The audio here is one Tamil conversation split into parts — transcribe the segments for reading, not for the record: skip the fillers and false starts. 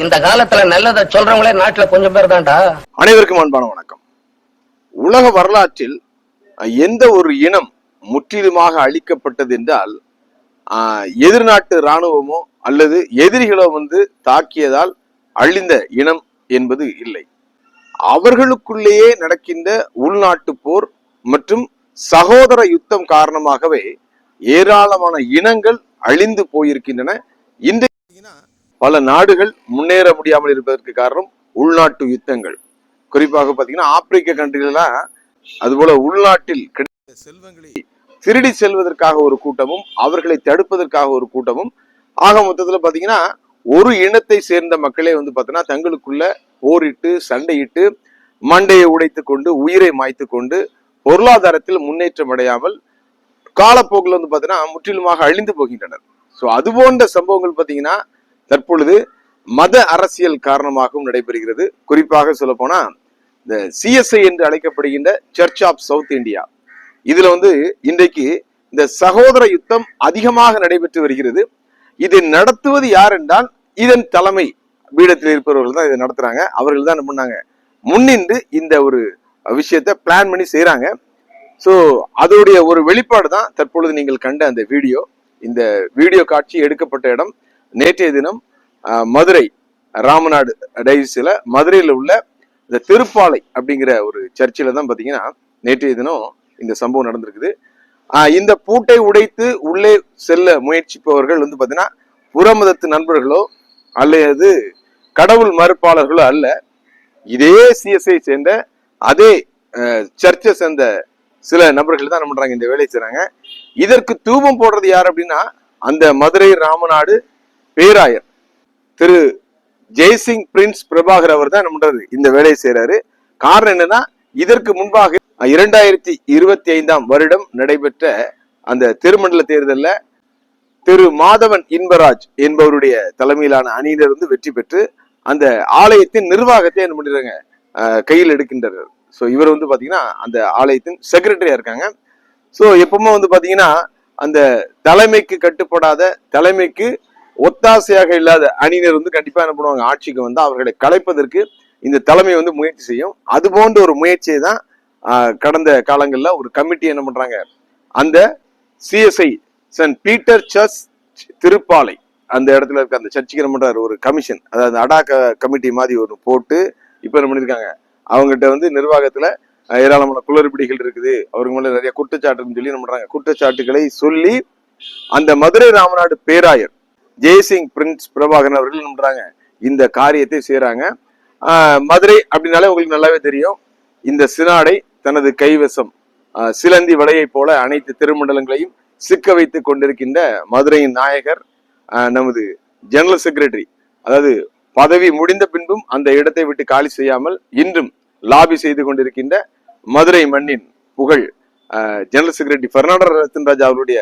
இந்த காலத்துல நல்லதை சொல்றவங்களே நாட்டுல கொஞ்சம் பேர் தான்டா. அனைவருக்கும் அன்பான வணக்கம். உலக வரலாற்றில் எந்த ஒரு இனம் முற்றிலுமாக அழிக்கப்பட்டது என்றால் எதிர்நாட்டு இராணுவமோ அல்லது எதிரிகளோ தாக்கியதால் அழிந்த இனம் என்பது இல்லை. அவர்களுக்குள்ளேயே நடக்கின்ற உள்நாட்டு போர் மற்றும் சகோதர யுத்தம் காரணமாகவே ஏராளமான இனங்கள் அழிந்து போயிருக்கின்றன. இன்றைக்கு பல நாடுகள் முன்னேற முடியாமல் இருப்பதற்கு காரணம் உள்நாட்டு யுத்தங்கள். குறிப்பாக பாத்தீங்கன்னா ஆப்பிரிக்க கண்ட்ரிலாம் அதுபோல உள்நாட்டில் கிடைத்த செல்வங்களை திருடி செல்வதற்காக ஒரு கூட்டமும் அவர்களை தடுப்பதற்காக ஒரு கூட்டமும் ஆக மொத்தத்துல பாத்தீங்கன்னா ஒரு இனத்தை சேர்ந்த மக்களே பாத்தீங்கன்னா தங்களுக்குள்ள போரிட்டு சண்டையிட்டு மண்டையை உடைத்து கொண்டு உயிரை மாய்த்து கொண்டு பொருளாதாரத்தில் முன்னேற்றம் அடையாமல் காலப்போக்கில் பாத்தீங்கன்னா முற்றிலுமாக அழிந்து போகின்றனர். சோ அது போன்ற சம்பவங்கள் பாத்தீங்கன்னா தற்பொழுது மத அரசியல் காரணமாகவும் நடைபெறுகிறது. குறிப்பாக சொல்ல போனா இந்த சிஎஸ்ஐ என்று அழைக்கப்படுகின்ற சர்ச் ஆஃப் சவுத் இந்தியா, இதுல இன்றைக்கு இந்த சகோதர யுத்தம் அதிகமாக நடைபெற்று வருகிறது. இதை நடத்துவது யார் என்றால் இதன் தலைமை பீடத்தில் இருப்பவர்கள் தான் இதை நடத்துறாங்க. அவர்கள் தான் என்ன பண்ணாங்க, முன்னின்று இந்த ஒரு விஷயத்தை பிளான் பண்ணி செய்யறாங்க. ஸோ அதோடைய ஒரு வெளிப்பாடு தான் தற்பொழுது நீங்கள் கண்ட அந்த வீடியோ. இந்த வீடியோ காட்சி எடுக்கப்பட்ட இடம் நேற்றைய தினம் மதுரை ராமநாடு டைசில மதுரையில் உள்ள இந்த திருப்பாலை அப்படிங்கிற ஒரு சர்ச்சில தான் பாத்தீங்கன்னா நேற்றைய தினம் இந்த சம்பவம் நடந்திருக்குது. இந்த பூட்டை உடைத்து உள்ளே செல்ல முயற்சிப்பவர்கள் பாத்தீங்கன்னா புறமதத்து நண்பர்களோ அல்லது கடவுள் மறுப்பாளர்களோ அல்ல, இதே சிஎஸ்ஐ சேர்ந்த அதே சர்ச்சை சேர்ந்த சில நபர்கள் தான் என்ன பண்றாங்க, இந்த வேலையை செய்றாங்க. இதற்கு தூபம் போடுறது யார் அப்படின்னா அந்த மதுரை ராமநாடு பேராயர் திரு ஜெய்சிங் பிரின்ஸ் பிரபாகர் அவர் தான் என்ன பண்றாரு, இந்த வேலையை செய்யறாரு. காரணம் என்னன்னா இதற்கு முன்பாக 2025 வருடம் நடைபெற்ற அந்த திருமண்டல தேர்தலில் திரு மாதவன் இன்பராஜ் என்பவருடைய தலைமையிலான அணியினர் வெற்றி பெற்று அந்த ஆலயத்தின் நிர்வாகத்தை என்ன பண்ணிடுறாங்க, கையில் எடுக்கின்றனர். ஸோ இவர் பாத்தீங்கன்னா அந்த ஆலயத்தின் செக்ரட்டரியா இருக்காங்க. ஸோ எப்பவுமே பாத்தீங்கன்னா அந்த தலைமைக்கு கட்டுப்படாத, தலைமைக்கு ஒத்தாசையாக இல்லாத அணியினர் கண்டிப்பா என்ன பண்ணுவாங்க, ஆட்சிக்கு அவர்களை கலைப்பதற்கு இந்த தலைமை முயற்சி செய்யும். அது போன்ற ஒரு முயற்சியை தான் கடந்த காலங்கள்ல ஒரு கமிட்டி என்ன பண்றாங்க, அந்த CSI saint Peter church Thiruppalai அந்த இடத்துல இருக்க அந்த சர்ச்சுக்கு என்ன பண்றாரு, ஒரு கமிஷன், அதாவது அடா கமிட்டி மாதிரி ஒரு போட்டு இப்ப என்ன பண்ணிருக்காங்க, அவங்ககிட்ட நிர்வாகத்துல ஏராளமான குளறுபடிகள் இருக்குது, அவருக்கு மேல நிறைய குற்றச்சாட்டுன்னு சொல்லி என்ன பண்றாங்க, குற்றச்சாட்டுகளை சொல்லி அந்த மதுரை ராமநாடு பேராயர் ஜெய்சிங் பிரின்ஸ் பிரபாகரன் அவர்கள் என்ன பண்றாங்க, இந்த காரியத்தை செய்யறாங்க. மதுரை அப்படின்னாலே உங்களுக்கு நல்லாவே தெரியும், இந்த சினாடை தனது கைவசம் சிலந்தி வலையை போல அனைத்து திருமண்டலங்களையும் சிக்க வைத்துக் கொண்டிருக்கின்ற மதுரையின் நாயகர் நமது ஜெனரல் செக்ரட்டரி, அதாவது பதவி முடிந்த பின்பும் அந்த இடத்தை விட்டு காலி செய்யாமல் இன்றும் லாபி செய்து கொண்டிருக்கின்ற மதுரை மண்ணின் புகழ் ஜெனரல் செக்ரட்டரி பெர்னாண்டோ ரத்தின்ராஜ் அவருடைய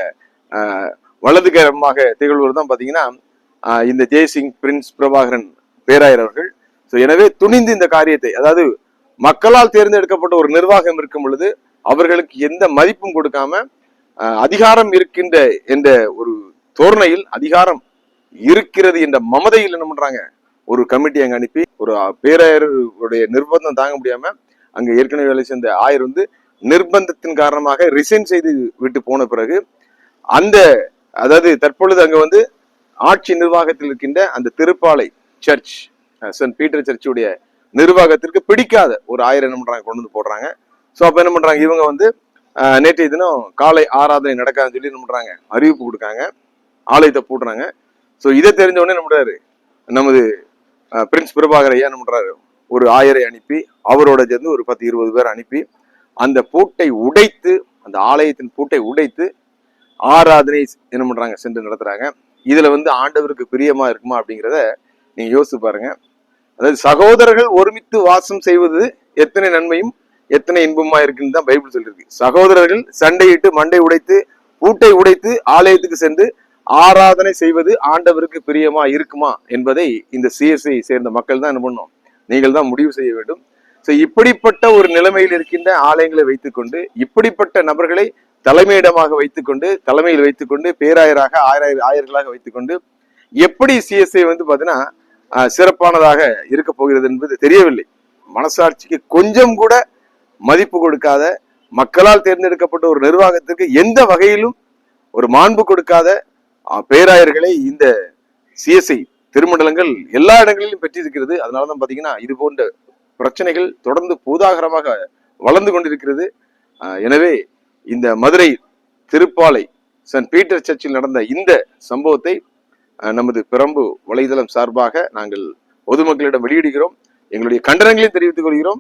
வலதுகரமாக திகழ்வது தான் பாத்தீங்கன்னா இந்த ஜெய்சிங் பிரின்ஸ் பிரபாகரன் பேராயர் அவர்கள். ஸோ எனவே துணிந்து இந்த காரியத்தை, அதாவது மக்களால் தேர்ந்தெடுக்கப்பட்ட ஒரு நிர்வாகம் இருக்கும் பொழுது அவர்களுக்கு எந்த மதிப்பும் கொடுக்காம அதிகாரம் இருக்கின்ற என்ற ஒரு தோரணையில், அதிகாரம் இருக்கிறது என்ற மமதையில் என்ன பண்றாங்க, ஒரு கமிட்டி அங்க அனுப்பி ஒரு பேராயருடைய நிர்பந்தம் தாங்க முடியாம அங்க ஏற்கனவே வேலை சேர்ந்த ஆயர் நிர்பந்தத்தின் காரணமாக ரிசைன் செய்து விட்டு போன பிறகு அந்த, அதாவது தற்பொழுது அங்க ஆட்சி நிர்வாகத்தில் இருக்கின்ற அந்த திருப்பாலை சர்ச் சென்ட் பீட்டர் சர்ச்சுடைய நிர்வாகத்திற்கு பிடிக்காத ஒரு ஆயர் என்ன பண்றாங்க, கொண்டு போடுறாங்க. ஸோ அப்ப என்ன பண்றாங்க, இவங்க நேற்றைய தினம் காலை ஆராதனை நடக்காதுன்னு சொல்லி என்ன பண்றாங்க, அறிவிப்பு கொடுக்காங்க, ஆலயத்தை போடுறாங்க. ஸோ இதை தெரிஞ்ச உடனே என்ன பண்றாரு, நமது பிரின்ஸ் பிரபாகர் ஐயா என்ன பண்றாரு, ஒரு ஆயரை அனுப்பி அவரோட சேர்ந்து ஒரு 10-20 பேர் அனுப்பி அந்த பூட்டை உடைத்து, அந்த ஆலயத்தின் பூட்டை உடைத்து ஆராதனை என்ன பண்றாங்க, சென்று நடத்துறாங்க. இதுல ஆண்டவருக்கு பிரியமா இருக்குமா அப்படிங்கிறத நீங்க யோசிச்சு பாருங்க. அதாவது சகோதரர்கள் ஒருமித்து வாசம் செய்வது எத்தனை நன்மையும் எத்தனை இன்பமா இருக்குன்னு தான் பைபிள் சொல்லிருக்கு. சகோதரர்கள் சண்டையிட்டு மண்டை உடைத்து பூட்டை உடைத்து ஆலயத்துக்கு சென்று ஆராதனை செய்வது ஆண்டவருக்கு பிரியமா இருக்குமா என்பதை இந்த சிஎஸ்ஐ சேர்ந்த மக்கள் தான் என்ன பண்ணணும், நீங்கள் தான் முடிவு செய்ய வேண்டும். ஸோ இப்படிப்பட்ட ஒரு நிலைமையில் இருக்கின்ற ஆலயங்களை வைத்துக்கொண்டு, இப்படிப்பட்ட நபர்களை தலைமையிடமாக வைத்துக்கொண்டு, தலைமையில் வைத்துக்கொண்டு, பேராயராக ஆயர்களாக வைத்துக்கொண்டு எப்படி சிஎஸ்ஐ பாத்தீங்கன்னா சிறப்பானதாக இருக்க போகிறது என்பது தெரியவில்லை. மனசாட்சிக்கு கொஞ்சம் கூட மதிப்பு கொடுக்காத, மக்களால் தேர்ந்தெடுக்கப்பட்ட ஒரு நிர்வாகத்திற்கு எந்த வகையிலும் ஒரு மாண்பு கொடுக்காத பேராயர்களை இந்த சிஎஸ்ஐ திருமண்டலங்கள் எல்லா இடங்களிலும் பெற்றிருக்கிறது. அதனாலதான் பாத்தீங்கன்னா இது போன்ற பிரச்சனைகள் தொடர்ந்து பூதாகரமாக வளர்ந்து கொண்டிருக்கிறது. எனவே இந்த மதுரை திருப்பாலை சென்ட் பீட்டர் சர்ச்சில் நடந்த இந்த சம்பவத்தை நமது பிரம்பு வலைதளம் சார்பாக நாங்கள் பொதுமக்களிடம் வெளியிடுகிறோம். எங்களுடைய கண்டனங்களையும் தெரிவித்துக் கொள்கிறோம்.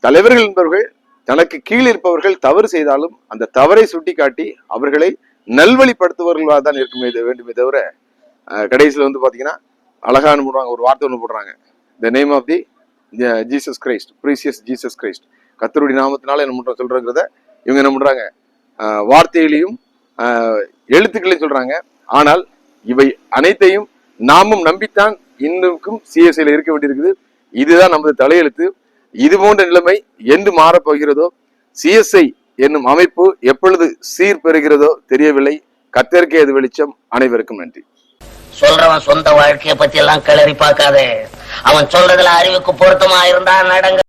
தலைவர்கள் என்பவர்கள் தனக்கு கீழ் இருப்பவர்கள் தவறு செய்தாலும் அந்த தவறை சுட்டிக்காட்டி அவர்களை நல்வழிப்படுத்துபவர்களாக தான் இருக்க வேண்டுமே தவிர கடைசியில் வந்து பாத்தீங்கன்னா அழகான ஒரு வார்த்தை ஒன்று போடுறாங்க, the name of the Jesus Christ, precious Jesus Christ, கர்த்தருடைய நாமத்தினால என்ன பண்றோம் சொல்றங்கிறத இவங்க என்ன பண்றாங்க, வார்த்தைகளையும் எழுத்துக்களையும் சொல்றாங்க. ஆனால் இவை அனைத்தையும் நாமும் நம்பித்தான் இன்னும் சிஎஸ்ஐல இருக்க வேண்டியிருக்குது. இதுதான் நமது தலையெழுத்து. இது போன்ற நிலைமை என்று மாறப்போகிறதோ, சிஎஸ்ஐ என்னும் அமைப்பு எப்பொழுது சீர் பெறுகிறதோ தெரியவில்லை. கர்த்தருக்கே அது வெளிச்சம். அனைவருக்கும் நன்றி. சொல்றவன் சொந்த வாழ்க்கைய பத்தி எல்லாம் கிளறி பார்க்காதே. அவன் சொல்றதுல அறிவுக்கு பொருத்தமா இருந்தா நடங்க.